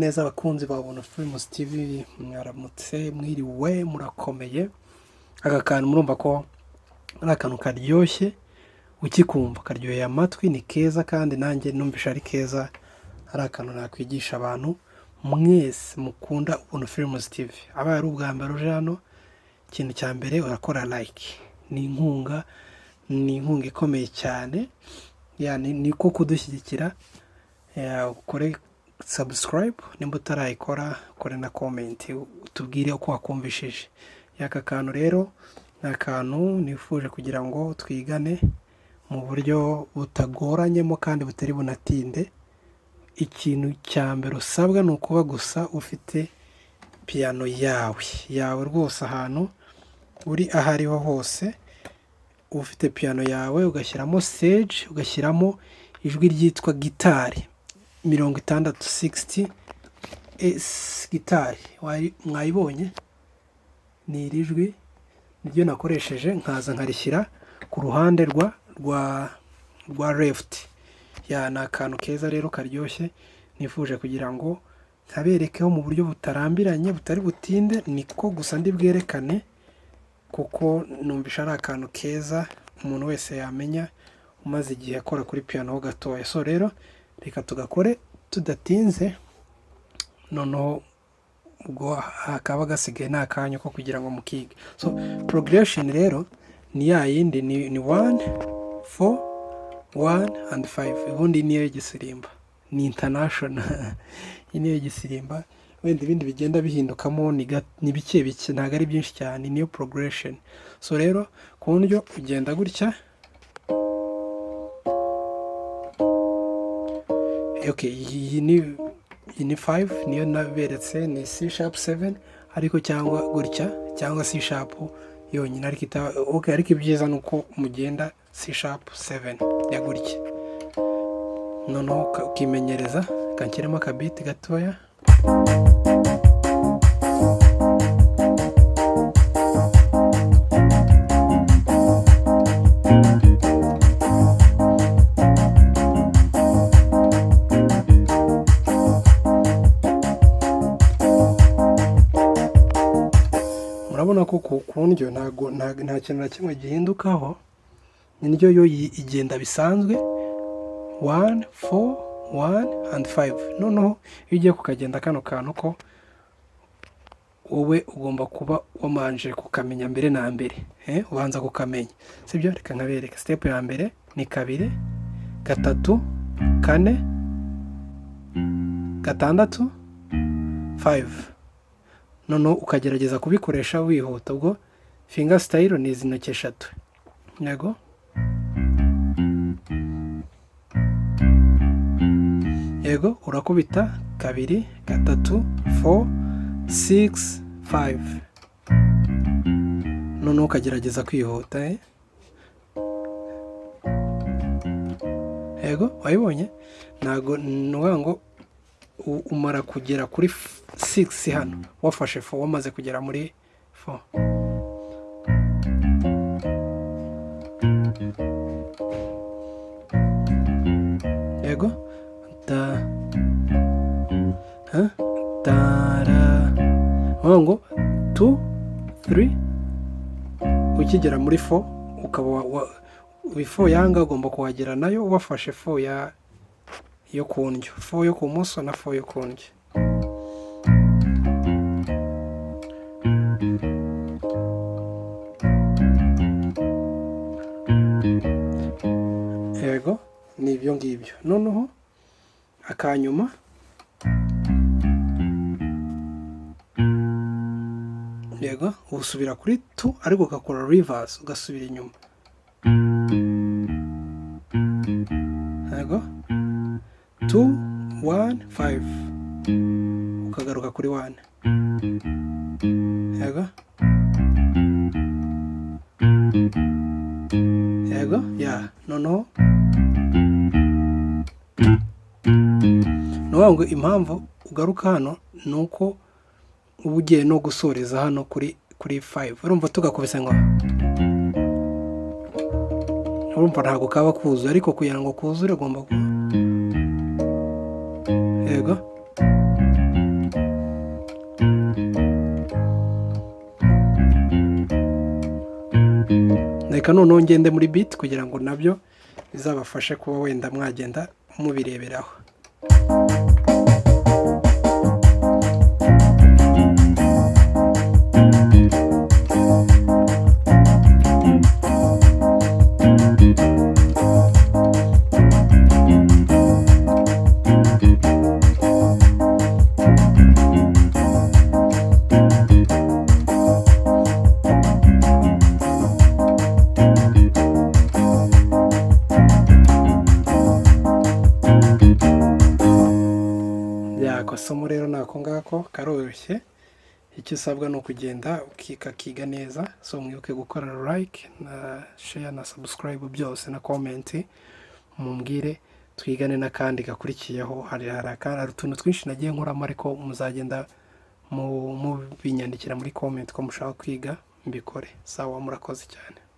neza abakunzi ba Ubuntu Films TV, mwaramutse mwiriwe murakomeye. Aka kantu murumva ko ari akantu karyoshye, ukikumva karyoheye amatwi, ni keza kandi nanjye numvisha ari keza. Ari akantu nakwigisha abantu mwese mukunda Ubuntu Films TV. Abaye ari ubwa mbere uje hano, ikintu cya mbere urakora like, ni inkunga ikomeye cyane, yani niko kudushyigikira. Ukore subscribe nimba utarayikora, ukore na comment utubwire uko wakumvishije. Yaka kantu rero ni akantu nifuje kugira ngo twigane mu buryo butagoranyemo kandi butari bunatinde. Ikintu cya mbere usabwa ni ukuba gusa ufite piano yawe rwose, ahantu uri ahariho hose ufite piano yawe, ugashyiramo stage, ugashyiramo ijwi ryitwa gitari 60 gitari. Mwayibonye ni iri jwi niryo nakoresheje, nkaza nkarishyira ku ruhande rwa left. Ni akantu keza rero karyoshye, nifuje kugira ngo nkaberekeho mu buryo butarambiranye, butari butinde, niko gusa ndi bwerekane, kuko numvisha ari akantu keza umuntu wese yamenya umaze igihe akora kuri piano ho gatoya. So rero reka tugakore tudatinze, noneho ubwo hakaba gasigaye nta kanya ko kugira ngo mukige. So progression rero ni ya yindi, ni 1 4 1 and 5. Ubundi niyo y'igisirimba, ni international. Niyo y'igisirimba, wenda ibindi bigenda bihindukamo ni bike ntabwo ari byinshi cyane, niyo progression. So rero ku buryo ugenda gutya. Okay, iyi ni 5, niyo naberetse, ni C sharp 7 ariko cyangwa gutya, cyangwa C sharp yonyine, ariko ibyiza nuko mugenda C sharp 7 ya gutya. Noneho ukimenyereza, kanshyiremo akabiti gatoya. Murabona ko ku ndyo nta kintu na kimwe gihindukaho, niryo yo igenda bisanzwe 1 4 1 and 5. Noneho iyo ugiye kukagenda kano kantu ko wowe ugomba kuba wamanje kukamenya mbere na mbere, ubanza kukamenya, sibyo? Reka nkabereka. Step ya mbere ni 2 3 4 6 5. Noneho ukagerageza kubikoresha wihuta. Ubwo finger style ni izi ntoki 3. Yego, yego, urakubita 2 3 4 6 5. Noneho ukagerageza kwihuta. Yego, wayibonye? Ntago nuvuga ngo umara kugera kuri 6 hano wafashe 4, wamaze kugera muri 4. Yego, ngo 2 3. Ukigera muri 4 ukaba before yanga ugomba kuhagera nayo wafashe 4 yo ku ndyo, 4 yo ku muso na 4 yo ku ndyo. Yego, ni ibyo ngibyo. Noneho akanyuma yego, usubira kuri 2 ariko ugakora reverse, ugasubira inyuma. Yego, 2 1 5, ukagaruka kuri 1. Yego, yego, noneho ngo impamvu ugaruka hano nuko uba ugiye no gusoreza hano kuri 5. Urumva tugakubise ngo, urumva ntabwo kaba kuzuye, ariko kugira ngo kuzure ugomba yego, reka noneho ngende muri biti kugira ngo nabyo bizabafashe kuba wenda mwagenda mubireberaho. Akasomo rero nako ngako karoroshye, icyo usabwa ni ukugenda ukiga neza. So mwibuke gukora like na share na subscribe byose na comment, mumbwire twigane n'akandi gakurikiyeho. Hari utuntu twinshi nagiye nkoramo ariko muzagenda mu binyandikira muri comment ko mushaka kwiga mbikore. Sawa, murakoze cyane.